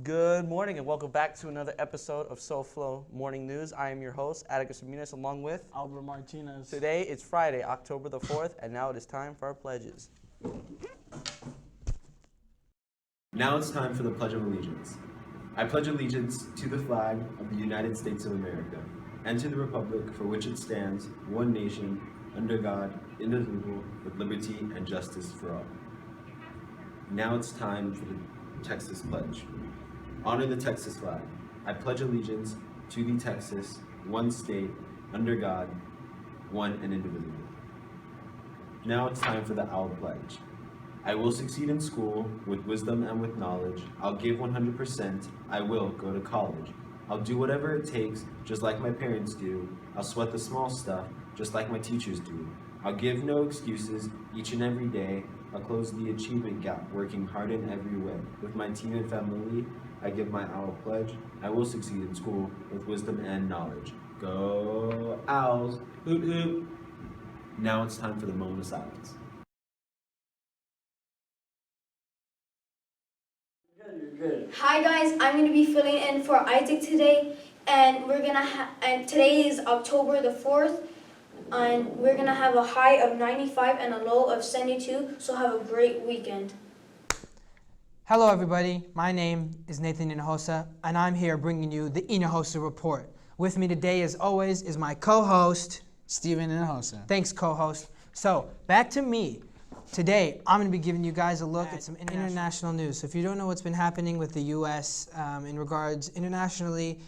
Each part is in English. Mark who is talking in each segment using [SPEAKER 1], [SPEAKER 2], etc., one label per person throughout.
[SPEAKER 1] Good morning and welcome back to another episode of SoFlo Morning News. I am your host, Atticus Ramirez, along with
[SPEAKER 2] Albert Martinez.
[SPEAKER 1] Today it's Friday, October the 4th, and now it is time for our pledges.
[SPEAKER 3] Now it's time for the Pledge of Allegiance. I pledge allegiance to the flag of the United States of America and to the republic for which it stands, one nation, under God, indivisible, with liberty and justice for all. Now it's time for the Texas Pledge. Honor the Texas flag. I pledge allegiance to the Texas, one state, under God, one and indivisible. Now it's time for the OWL Pledge. I will succeed in school with wisdom and with knowledge. I'll give 100%. I will go to college. I'll do whatever it takes, just like my parents do. I'll sweat the small stuff, just like my teachers do. I'll give no excuses each and every day. I'll close the achievement gap, working hard in every way. With my team and family, I give my OWL Pledge. I will succeed in school with wisdom and knowledge. Go Owls! Hoot hoot! Now it's time for the moment of silence.
[SPEAKER 4] Hi guys, I'm going to be filling in for Isaac today, and today is October the 4th, and we're going to have a high of 95 and a low of 72, so have a great weekend.
[SPEAKER 5] Hello everybody, my name is Nathan Hinojosa, and I'm here bringing you the Hinojosa Report. With me today, as always, is my co-host,
[SPEAKER 2] Steven Hinojosa.
[SPEAKER 5] Thanks, co-host. So, back to me. Today, I'm going to be giving you guys a look at some international news. So if you don't know what's been happening with the U.S. In regards internationally,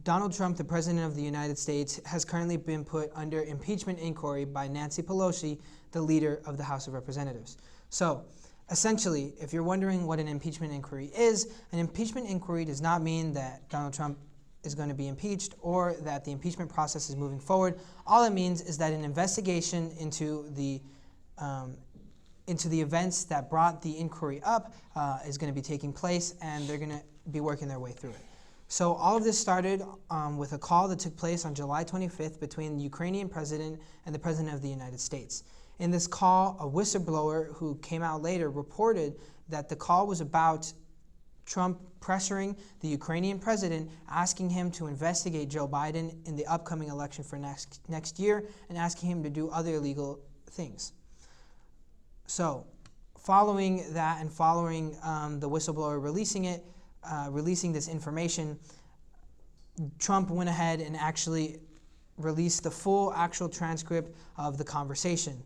[SPEAKER 5] Donald Trump, the President of the United States, has currently been put under impeachment inquiry by Nancy Pelosi, the leader of the House of Representatives. So, essentially, if you're wondering what an impeachment inquiry is, an impeachment inquiry does not mean that Donald Trump is going to be impeached or that the impeachment process is moving forward. All it means is that an investigation into the events that brought the inquiry up is going to be taking place, and they're going to be working their way through it. So all of this started with a call that took place on July 25th between the Ukrainian president and the President of the United States. In this call, a whistleblower who came out later reported that the call was about Trump pressuring the Ukrainian president, asking him to investigate Joe Biden in the upcoming election for next year, and asking him to do other illegal things. So, following that and following the whistleblower releasing this information, Trump went ahead and actually released the full actual transcript of the conversation.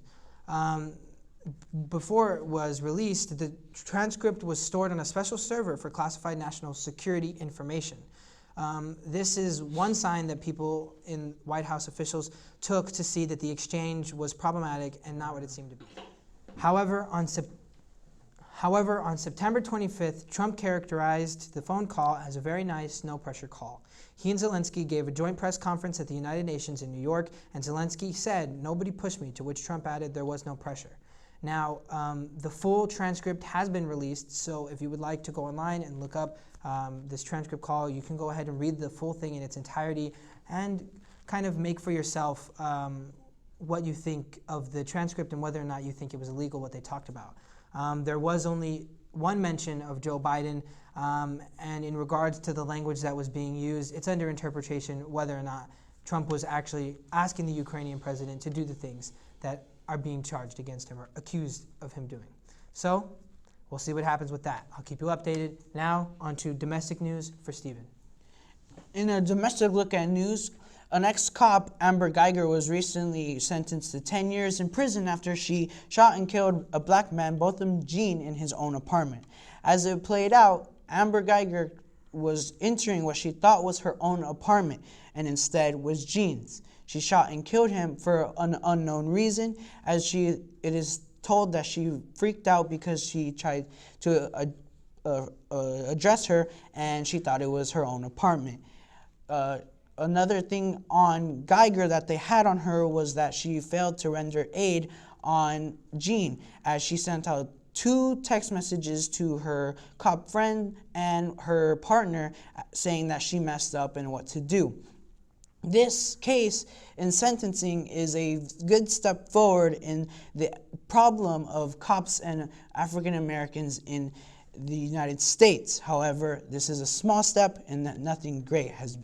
[SPEAKER 5] Before it was released, the transcript was stored on a special server for classified national security information. This is one sign that people in White House officials took to see that the exchange was problematic and not what it seemed to be. However, on September 25th, Trump characterized the phone call as a very nice, no-pressure call. He and Zelensky gave a joint press conference at the United Nations in New York, and Zelensky said, "Nobody pushed me," to which Trump added, "There was no pressure." Now, the full transcript has been released, so if you would like to go online and look up this transcript call, you can go ahead and read the full thing in its entirety and kind of make for yourself what you think of the transcript and whether or not you think it was illegal what they talked about. There was only one mention of Joe Biden, and in regards to the language that was being used, it's under interpretation whether or not Trump was actually asking the Ukrainian president to do the things that are being charged against him or accused of him doing. So, we'll see what happens with that. I'll keep you updated. Now, on to domestic news for Steven.
[SPEAKER 2] In a domestic look at news, an ex-cop, Amber Guyger, was recently sentenced to 10 years in prison after she shot and killed a black man, Botham Jean, in his own apartment. As it played out, Amber Guyger was entering what she thought was her own apartment and instead was Jean's. She shot and killed him for an unknown reason, as it is told that she freaked out because she tried to address her and she thought it was her own apartment. Another thing on Guyger that they had on her was that she failed to render aid on Jean, as she sent out 2 text messages to her cop friend and her partner saying that she messed up and what to do. This case in sentencing is a good step forward in the problem of cops and African Americans in the United States. However, this is a small step and that nothing great has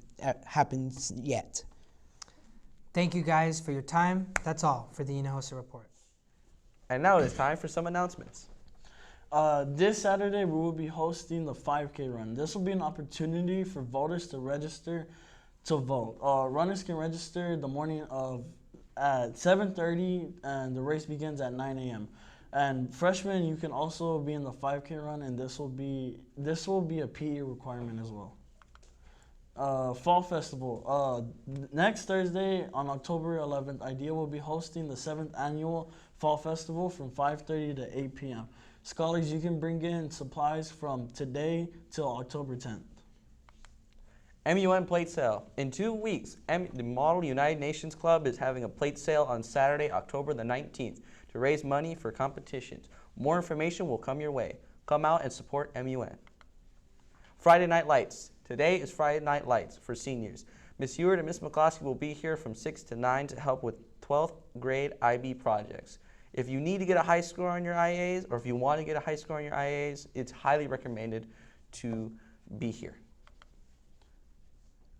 [SPEAKER 2] happened yet.
[SPEAKER 5] Thank you guys for your time. That's all for the Hinojosa Report.
[SPEAKER 1] And now it is time for some announcements.
[SPEAKER 6] This Saturday, we will be hosting the 5K run. This will be an opportunity for voters to register to vote. Runners can register the morning of at 7:30, and the race begins at 9 a.m. And freshmen, you can also be in the 5K run, and this will be a PE requirement as well. Fall Festival. Next Thursday on October 11th, IDEA will be hosting the 7th annual Fall Festival from 5:30 to 8 p.m. Scholars, you can bring in supplies from today till October 10th.
[SPEAKER 1] MUN plate sale. In 2 weeks, the Model United Nations Club is having a plate sale on Saturday, October the 19th to raise money for competitions. More information will come your way. Come out and support MUN. Friday Night Lights. Today is Friday Night Lights for seniors. Miss Ewart and Miss McCloskey will be here from 6 to 9 to help with 12th grade IB projects. If you need to get a high score on your IAs, or if you want to get a high score on your IAs, it's highly recommended to be here.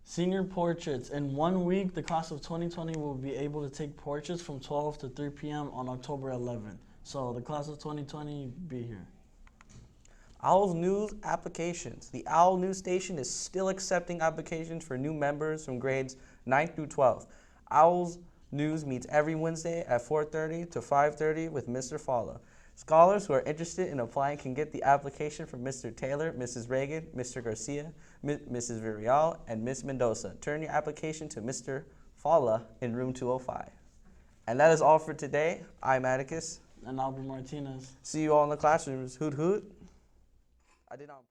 [SPEAKER 6] Senior portraits. In 1 week, the class of 2020 will be able to take portraits from 12 to 3 p.m. on October 11th. So the class of 2020, be here.
[SPEAKER 1] Owl's News applications. The Owl News Station is still accepting applications for new members from grades 9th through 12th. Owl's News meets every Wednesday at 4:30 to 5:30 with Mr. Falla. Scholars who are interested in applying can get the application from Mr. Taylor, Mrs. Reagan, Mr. Garcia, Mrs. Villarreal, and Ms. Mendoza. Turn your application to Mr. Falla in room 205. And that is all for today. I'm Atticus.
[SPEAKER 6] And Albert Martinez.
[SPEAKER 1] See you all in the classrooms. Hoot hoot. I did not.